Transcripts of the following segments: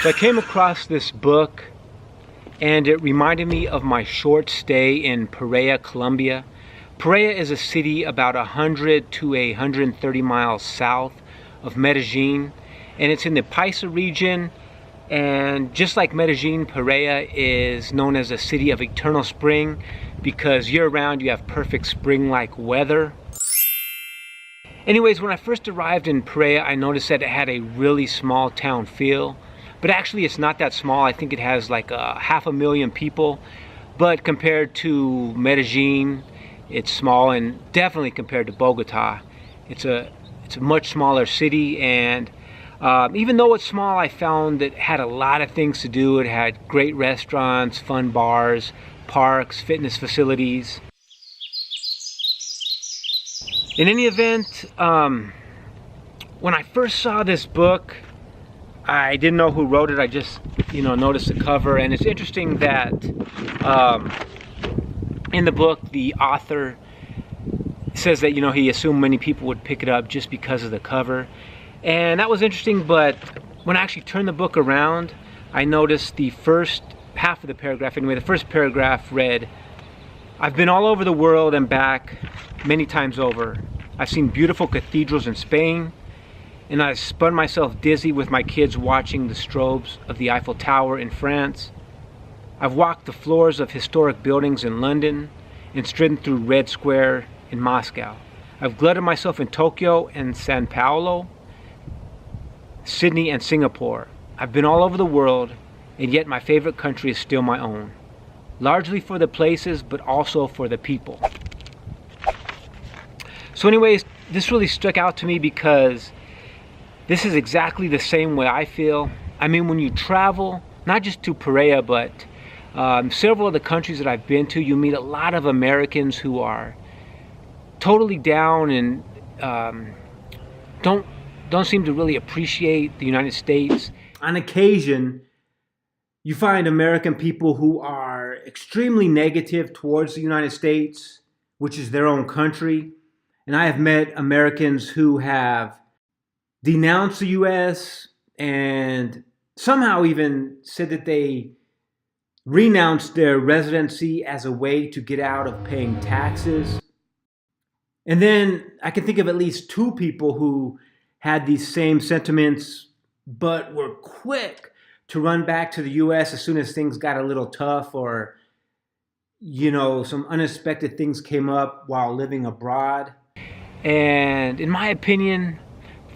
So I came across this book and it reminded me of my short stay in Pereira, Colombia. Pereira is a city about 100 to 130 miles south of Medellin, and it's in the Paisa region. And just like Medellin, Pereira is known as a city of eternal spring because year-round you have perfect spring-like weather. Anyways, when I first arrived in Pereira, I noticed that it had a really small town feel. But actually it's not that small. I think it has like 500,000 people. But compared to Medellin, it's small, and definitely compared to Bogota, it's a much smaller city. And even though it's small, I found that it had a lot of things to do. It had great restaurants, fun bars, parks, fitness facilities. In any event, when I first saw this book, I didn't know who wrote it. I just, noticed the cover. And it's interesting that in the book, the author says that, he assumed many people would pick it up just because of the cover. And that was interesting, but when I actually turned the book around, I noticed the first half of the paragraph. Anyway, the first paragraph read, "I've been all over the world and back many times over. I've seen beautiful cathedrals in Spain, and I've spun myself dizzy with my kids watching the strobes of the Eiffel Tower in France. I've walked the floors of historic buildings in London and stridden through Red Square in Moscow. I've glutted myself in Tokyo and Sao Paulo, Sydney and Singapore. I've been all over the world, and yet my favorite country is still my own. Largely for the places, but also for the people." So anyways, this really stuck out to me because this is exactly the same way I feel. I mean, when you travel, not just to Pereira, but several of the countries that I've been to, you meet a lot of Americans who are totally down and don't seem to really appreciate the United States. On occasion, you find American people who are extremely negative towards the United States, which is their own country. And I have met Americans who have denounced the US and somehow even said that they renounced their residency as a way to get out of paying taxes. And then I can think of at least two people who had these same sentiments, but were quick to run back to the US as soon as things got a little tough, or, some unexpected things came up while living abroad. And in my opinion,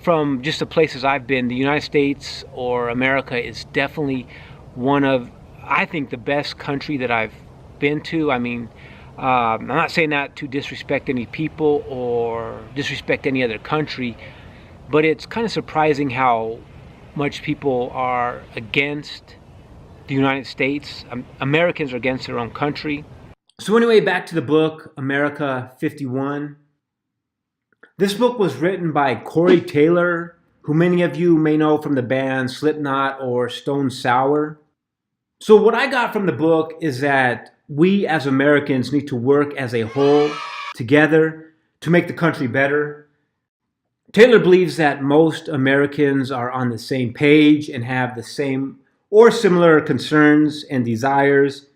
from just the places I've been, the United States or America is definitely one of, I think, the best country that I've been to. I mean, I'm not saying that to disrespect any people or disrespect any other country, but it's kind of surprising how much people are against the United States. Americans are against their own country. So anyway, back to the book, America 51. This book was written by Corey Taylor, who many of you may know from the band Slipknot or Stone Sour. So what I got from the book is that we as Americans need to work as a whole together to make the country better. Taylor believes that most Americans are on the same page and have the same or similar concerns and desires,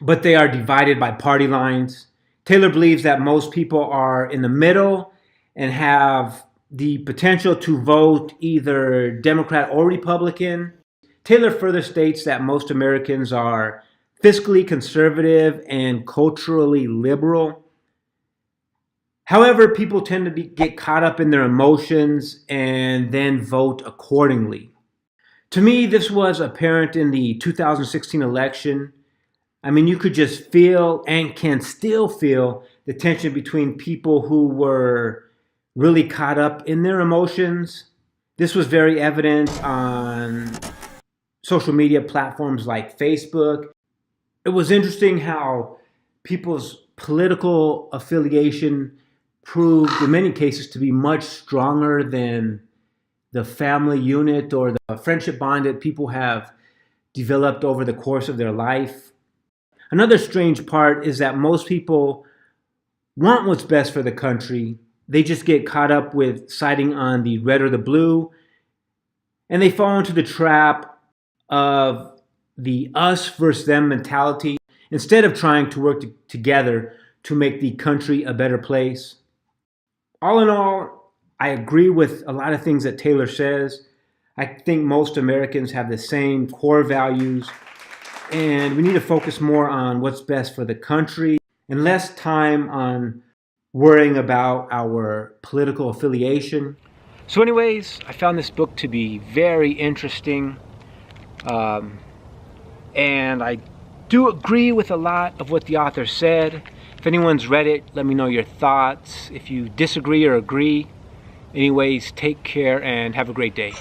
but they are divided by party lines. Taylor believes that most people are in the middle and have the potential to vote either Democrat or Republican. Taylor further states that most Americans are fiscally conservative and culturally liberal. However, people tend to get caught up in their emotions and then vote accordingly. To me, this was apparent in the 2016 election. I mean, you could just feel and can still feel the tension between people who were really caught up in their emotions. This was very evident on social media platforms like Facebook. It was interesting how people's political affiliation proved in many cases to be much stronger than the family unit or the friendship bond that people have developed over the course of their life. Another strange part is that most people want what's best for the country. They just get caught up with siding on the red or the blue, and they fall into the trap of the us versus them mentality instead of trying to work together to make the country a better place. All in all, I agree with a lot of things that Taylor says. I think most Americans have the same core values, and we need to focus more on what's best for the country and less time on worrying about our political affiliation. So anyways, I found this book to be very interesting, and I do agree with a lot of what the author said. If anyone's read it, let me know your thoughts. If you disagree or agree, anyways, take care and have a great day.